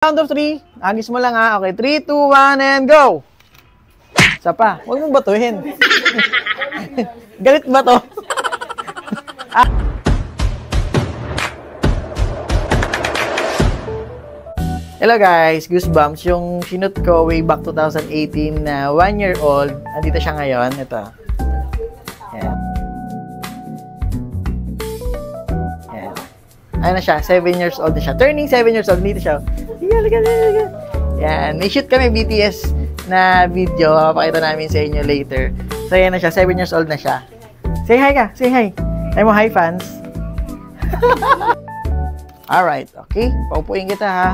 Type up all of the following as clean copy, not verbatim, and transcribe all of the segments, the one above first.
Count of 3. Agis mo lang ha. Okay, 3, 2, 1, and go! Isa pa. Huwag mong batuhin. Galit ba to? Hello guys, Goosebumps. Yung sinut ko way back 2018 na 1-year-old. Nandito siya ngayon. Ito. Yan. Yan. Ayun na siya. 7 years old na siya. Turning 7 years old. Dito siya. Yan. May shoot kami BTS na video. Papakita namin sa inyo later. So yan na siya. 7 years old na siya. Say hi ka. Say hi. Ay mo hi fans. Alright. Okay. Paupuin kita ha.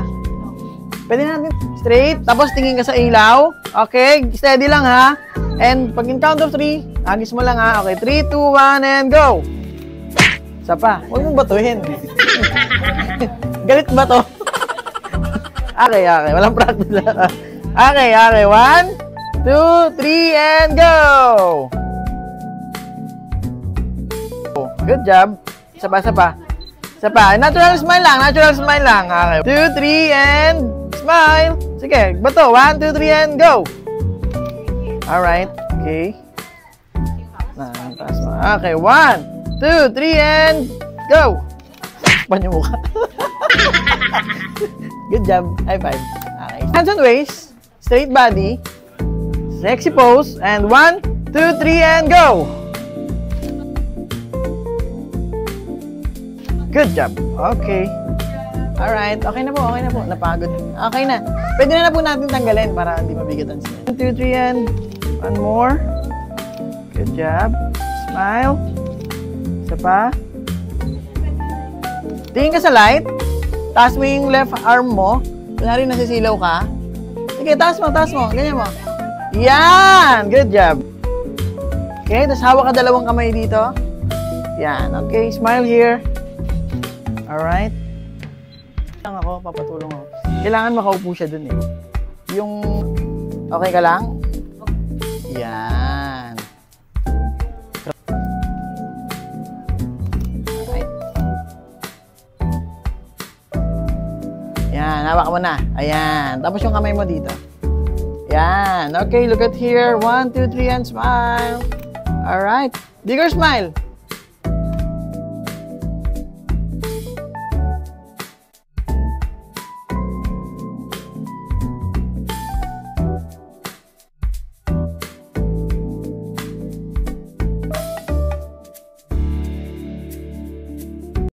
Pwede natin straight. Tapos tingin ka sa ilaw. Okay. Steady lang ha. And pag in count of 3, agis mo lang ha. Okay. 3, 2, 1, and go! Isa pa. Huwag mong batuhin. Galit ba to? Okay. Walang practice. Okay. 1, 2, 3, and go! Good job. Isa pa. Natural smile lang. Okay. 2, 3, and smile. Sige, bato. 1, 2, 3, and go. Alright. Okay. Okay. 1, 2, 3, and go. Sakpan yung mukha. Good job. High five. Okay. Hands on waist. Straight body. Sexy pose. And 1, 2, 3, and go. Good job. Okay. Alright. Okay na po. Napagod. Okay na. Pwede na po natin tanggalin para hindi mabigatan sila. 1, 2, 3, and one more. Good job. Smile. Isa pa. Tingin ka sa light. Taas mo yung left arm mo. Kunwari nasisilaw ka. Sige, taas mo. Ganyan mo. Yan! Good job. Okay, tapos hawak ka dalawang kamay dito. Yan. Okay, smile here. Alright. Ako, papatulong ako. Kailangan makaupo siya dun eh. Yung... Okay ka lang? Yan. Alright. Yan, hawak mo na. Ayan. Tapos yung kamay mo dito. Yan. Okay, look at here. 1, 2, 3, and smile. Alright. Bigger smile.